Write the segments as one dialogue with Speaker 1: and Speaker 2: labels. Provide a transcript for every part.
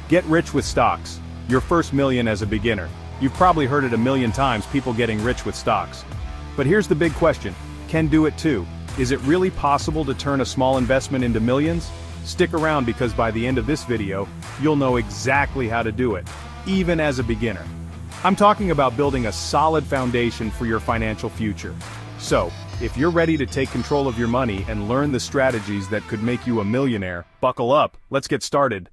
Speaker 1: Get rich with stocks. Your first million as a beginner. You've probably heard it a million times, people getting rich with stocks. But here's the big question. Can do it too. Is it really possible to turn a small investment into millions? Stick around because by the end of this video, you'll know exactly how to do it, even as a beginner. I'm talking about building a solid foundation for your financial future. So, if you're ready to take control of your money and learn the strategies that could make you a millionaire, buckle up, let's get started.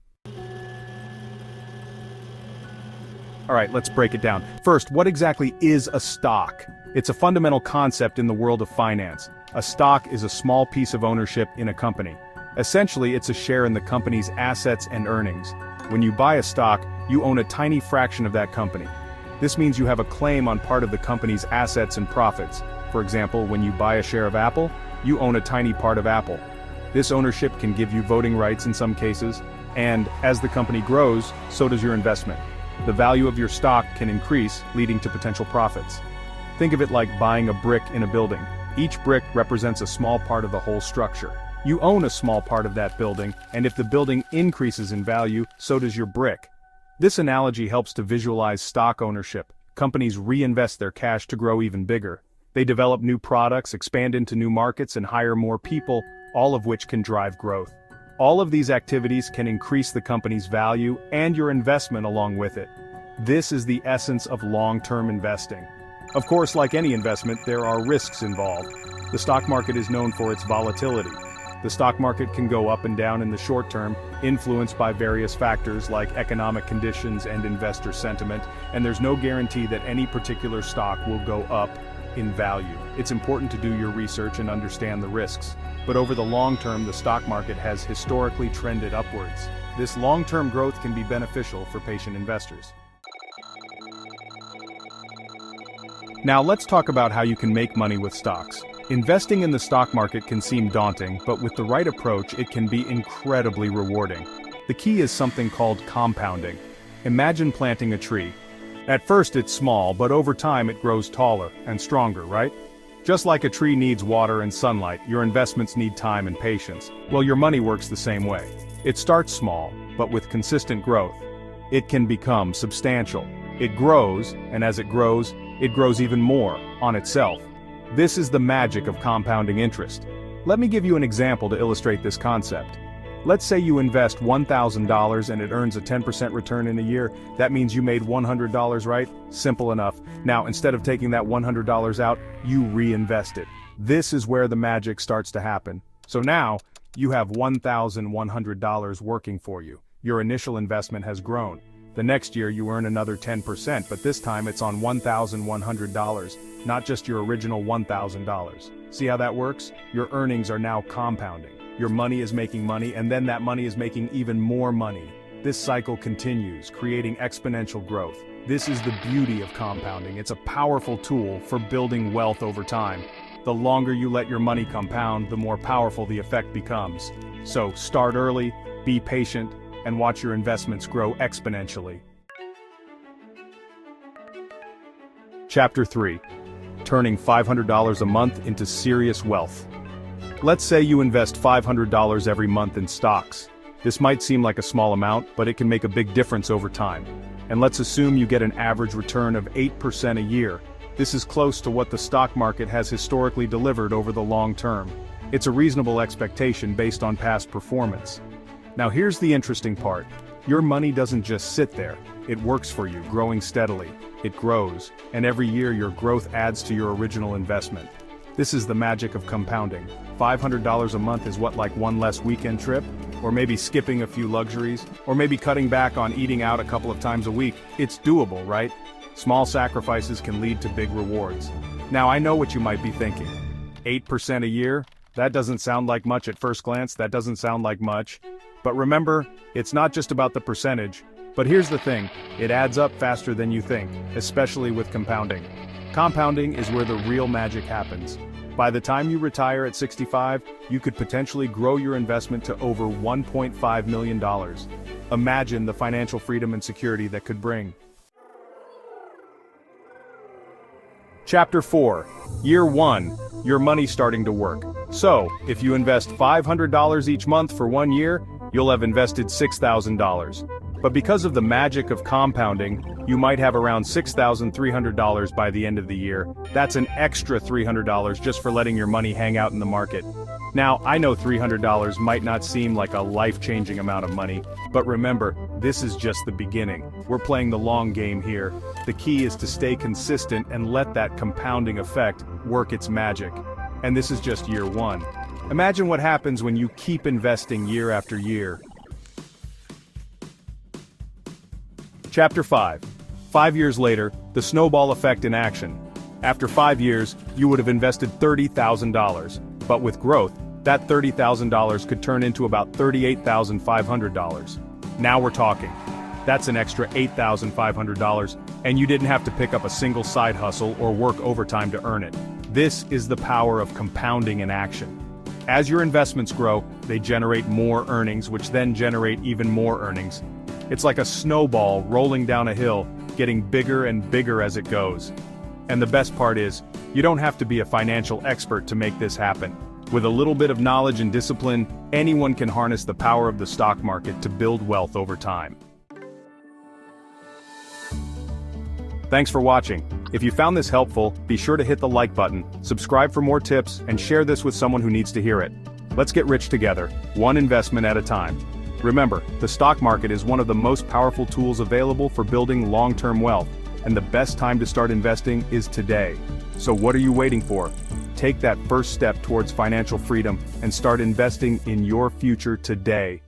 Speaker 1: Alright, let's break it down. First, what exactly is a stock? It's a fundamental concept in the world of finance. A stock is a small piece of ownership in a company. Essentially, it's a share in the company's assets and earnings. When you buy a stock, you own a tiny fraction of that company. This means you have a claim on part of the company's assets and profits. For example, when you buy a share of Apple, you own a tiny part of Apple. This ownership can give you voting rights in some cases, and as the company grows, so does your investment. The value of your stock can increase, leading to potential profits. Think of it like buying a brick in a building. Each brick represents a small part of the whole structure. You own a small part of that building, and if the building increases in value, so does your brick. This analogy helps to visualize stock ownership. Companies reinvest their cash to grow even bigger. They develop new products, expand into new markets, and hire more people, all of which can drive growth. All of these activities can increase the company's value and your investment along with it. This is the essence of long-term investing. Of course, like any investment, there are risks involved. The stock market is known for its volatility. The stock market can go up and down in the short term, influenced by various factors like economic conditions and investor sentiment, and there's no guarantee that any particular stock will go up in value. It's important to do your research and understand the risks. But over the long term, the stock market has historically trended upwards. This long-term growth can be beneficial for patient investors. Now let's talk about how you can make money with stocks. Investing in the stock market can seem daunting, but with the right approach, it can be incredibly rewarding. The key is something called compounding. Imagine planting a tree. At first it's small, but over time it grows taller and stronger, right? Just like a tree needs water and sunlight, your investments need time and patience. Well, your money works the same way. It starts small, but with consistent growth, it can become substantial. It grows, and as it grows even more on itself. This is the magic of compounding interest. Let me give you an example to illustrate this concept. Let's say you invest $1,000 and it earns a 10% return in a year. That means you made $100, right? Simple enough. Now, instead of taking that $100 out, you reinvest it. This is where the magic starts to happen. So now, you have $1,100 working for you. Your initial investment has grown. The next year you earn another 10%, but this time it's on $1,100, not just your original $1,000. See how that works? Your earnings are now compounding. Your money is making money, and then that money is making even more money. This cycle continues, creating exponential growth. This is the beauty of compounding. It's a powerful tool for building wealth over time. The longer you let your money compound, the more powerful the effect becomes. So start early, be patient, and watch your investments grow exponentially. Chapter 3. Turning $500 a month into serious wealth. Let's say you invest $500 every month in stocks. This might seem like a small amount, but it can make a big difference over time. And let's assume you get an average return of 8% a year. This is close to what the stock market has historically delivered over the long term. It's a reasonable expectation based on past performance. Now here's the interesting part. Your money doesn't just sit there. It works for you, growing steadily. It grows, and every year your growth adds to your original investment. This is the magic of compounding. $500 a month is what, like one less weekend trip? Or maybe skipping a few luxuries? Or maybe cutting back on eating out a couple of times a week? It's doable, right? Small sacrifices can lead to big rewards. Now I know what you might be thinking. 8% a year? That doesn't sound like much at first glance, that doesn't sound like much. But remember, it's not just about the percentage. But here's the thing, it adds up faster than you think, especially with compounding. Compounding is where the real magic happens. By the time you retire at 65, you could potentially grow your investment to over $1.5 million. Imagine the financial freedom and security that could bring. Chapter 4. Year 1. Your money starting to work. So, if you invest $500 each month for 1 year, you'll have invested $6,000. But because of the magic of compounding, you might have around $6,300 by the end of the year. That's an extra $300 just for letting your money hang out in the market. Now, I know $300 might not seem like a life-changing amount of money, but remember, this is just the beginning. We're playing the long game here. The key is to stay consistent and let that compounding effect work its magic. And this is just year one. Imagine what happens when you keep investing year after year. Chapter 5. 5 years later, the snowball effect in action. After 5 years, you would have invested $30,000. But with growth, that $30,000 could turn into about $38,500. Now we're talking. That's an extra $8,500, and you didn't have to pick up a single side hustle or work overtime to earn it. This is the power of compounding in action. As your investments grow, they generate more earnings, which then generate even more earnings. It's like a snowball rolling down a hill, getting bigger and bigger as it goes. And the best part is, you don't have to be a financial expert to make this happen. With a little bit of knowledge and discipline, anyone can harness the power of the stock market to build wealth over time. Thanks for watching. If you found this helpful, be sure to hit the like button, subscribe for more tips, and share this with someone who needs to hear it. Let's get rich together, one investment at a time. Remember, the stock market is one of the most powerful tools available for building long-term wealth, and the best time to start investing is today. So what are you waiting for? Take that first step towards financial freedom and start investing in your future today.